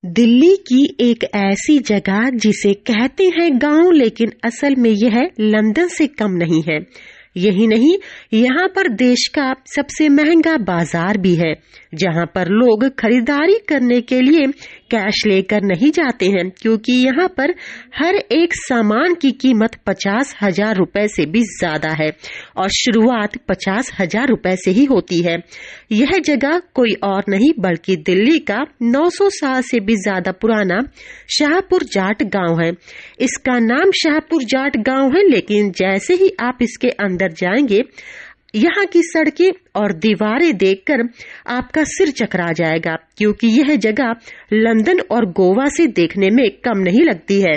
दिल्ली की एक ऐसी जगह जिसे कहते हैं गांव, लेकिन असल में यह लंदन से कम नहीं है। यही नहीं, यहाँ पर देश का सबसे महंगा बाजार भी है, जहाँ पर लोग खरीदारी करने के लिए कैश लेकर नहीं जाते हैं, क्योंकि यहाँ पर हर एक सामान की कीमत 50,000 रुपए से भी ज्यादा है और शुरुआत 50,000 रुपए से ही होती है। यह जगह कोई और नहीं बल्कि दिल्ली का 900 साल से भी ज्यादा पुराना शाहपुर जाट गांव है। इसका नाम शाहपुर जाट गांव है, लेकिन जैसे ही आप इसके अंदर जाएंगे, यहाँ की सड़कें और दीवारें देखकर आपका सिर चकरा जाएगा, क्योंकि यह जगह लंदन और गोवा से देखने में कम नहीं लगती है।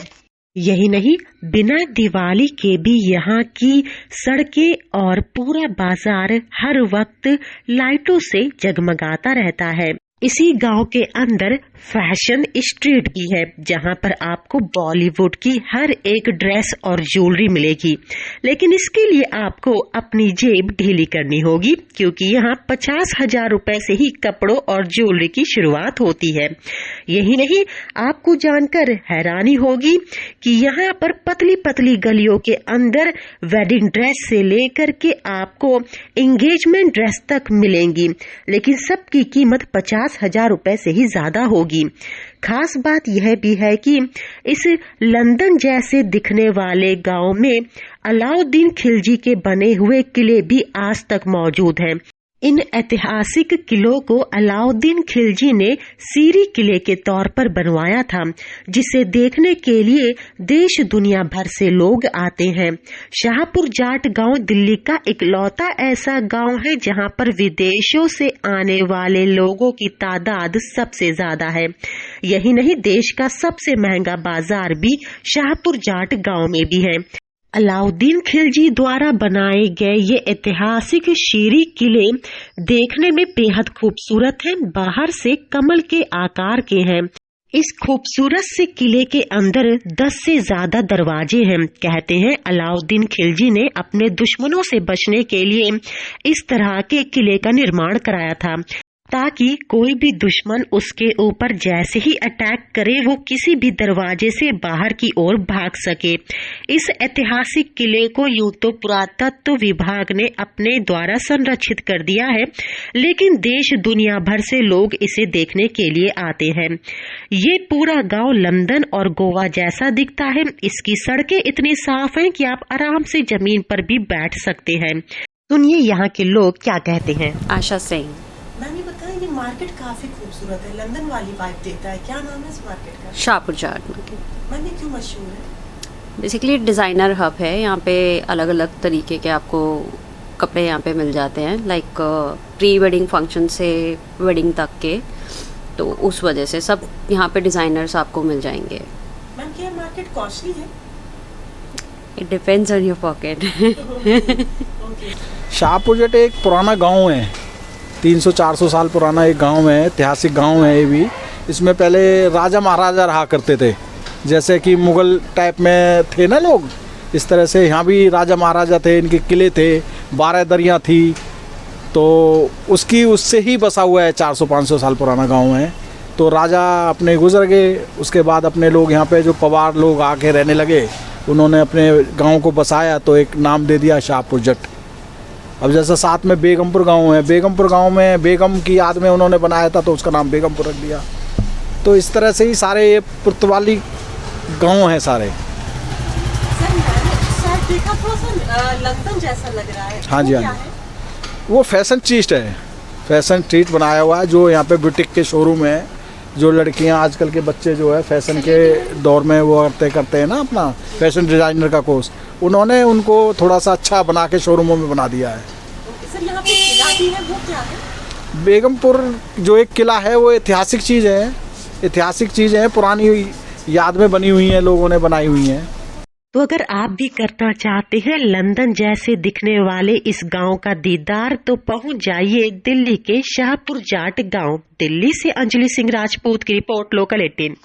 यही नहीं, बिना दिवाली के भी यहाँ की सड़कें और पूरा बाजार हर वक्त लाइटों से जगमगाता रहता है। इसी गांव के अंदर फैशन स्ट्रीट भी है, जहां पर आपको बॉलीवुड की हर एक ड्रेस और ज्वेलरी मिलेगी, लेकिन इसके लिए आपको अपनी जेब ढीली करनी होगी, क्योंकि यहाँ 50,000 रुपए से ही कपड़ों और ज्वेलरी की शुरुआत होती है। यही नहीं, आपको जानकर हैरानी होगी कि यहाँ पर पतली पतली गलियों के अंदर वेडिंग ड्रेस से लेकर के आपको एंगेजमेंट ड्रेस तक मिलेंगी, लेकिन सबकी कीमत 50,000 रुपए से ही ज्यादा होगी। खास बात यह भी है कि इस लंदन जैसे दिखने वाले गांव में अलाउद्दीन खिलजी के बने हुए किले भी आज तक मौजूद हैं। इन ऐतिहासिक किलों को अलाउद्दीन खिलजी ने सीरी किले के तौर पर बनवाया था, जिसे देखने के लिए देश दुनिया भर से लोग आते हैं। शाहपुर जाट गांव दिल्ली का इकलौता ऐसा गांव है जहां पर विदेशों से आने वाले लोगों की तादाद सबसे ज्यादा है। यही नहीं, देश का सबसे महंगा बाजार भी शाहपुर जाट गांव में भी है। अलाउद्दीन खिलजी द्वारा बनाए गए ये ऐतिहासिक शीरी किले देखने में बेहद खूबसूरत हैं। बाहर से कमल के आकार के हैं। इस खूबसूरत से किले के अंदर 10 से ज्यादा दरवाजे हैं। कहते हैं अलाउद्दीन खिलजी ने अपने दुश्मनों से बचने के लिए इस तरह के किले का निर्माण कराया था, ताकि कोई भी दुश्मन उसके ऊपर जैसे ही अटैक करे वो किसी भी दरवाजे से बाहर की ओर भाग सके। इस ऐतिहासिक किले को यूं तो पुरातत्व विभाग ने अपने द्वारा संरक्षित कर दिया है, लेकिन देश दुनिया भर से लोग इसे देखने के लिए आते हैं। ये पूरा गांव लंदन और गोवा जैसा दिखता है। इसकी सड़कें इतनी साफ हैं कि आप आराम से जमीन पर भी बैठ सकते हैं। सुनिए यहाँ के लोग क्या कहते हैं। आशा सिंह। मैम ये बताएं, ये मार्केट काफी खूबसूरत है, लंदन वाली वाइब देता है। क्या नाम है इस मार्केट का? शाहपुर जाट मार्केट। मैम ये क्यों मशहूर है? बेसिकली डिज़ाइनर हब है। यहाँ पे अलग अलग तरीके के आपको कपड़े यहाँ पे मिल जाते हैं, लाइक प्री वेडिंग फंक्शन से वेडिंग तक के, तो उस वजह से सब यहाँ पे डिज़ाइनर्स आपको मिल जाएंगे। मैम क्या मार्केट कॉस्टली है? It depends on your pocket. Shahpur Jat एक पुराना गाँव है, 300-400 साल पुराना एक गांव है, ऐतिहासिक गांव है ये भी। इसमें पहले राजा महाराजा रहा करते थे, जैसे कि मुगल टाइप में थे ना लोग, इस तरह से यहाँ भी राजा महाराजा थे, इनके किले थे, 12 दरियाँ थी, तो उससे ही बसा हुआ है। 400-500 साल पुराना गांव है। तो राजा अपने गुजर गए, उसके बाद अपने लोग यहाँ पे जो पवार लोग आके रहने लगे, उन्होंने अपने गाँव को बसाया, तो एक नाम दे दिया शाहपुर जट। अब जैसा साथ में बेगमपुर गांव है, बेगमपुर गांव में बेगम की याद में उन्होंने बनाया था, तो उसका नाम बेगमपुर रख दिया। तो इस तरह से ही सारे ये पुर्तवाली गांव हैं सारे। सर देखा थोड़ा सा लंदन जैसा लग रहा है। हाँ जी, हाँ जी, वो फैशन स्ट्रीट है, फैशन स्ट्रीट बनाया हुआ है, जो यहाँ पे बुटीक के शोरूम है, जो लड़कियाँ आजकल के बच्चे जो है फैशन के दौर में वो करते हैं ना अपना फैशन डिज़ाइनर का कोर्स, उन्होंने उनको थोड़ा सा अच्छा बना के शोरूमों में बना दिया है। सर यहाँ पे किला भी है, वो क्या है? बेगमपुर जो एक किला है वो ऐतिहासिक चीज़ है, ऐतिहासिक चीज़ें हैं, पुरानी याद में बनी हुई हैं, लोगों ने बनाई हुई हैं। तो अगर आप भी करना चाहते हैं लंदन जैसे दिखने वाले इस गांव का दीदार, तो पहुंच जाइए दिल्ली के शाहपुर जाट गांव। दिल्ली से अंजलि सिंह राजपूत की रिपोर्ट, लोकल 18।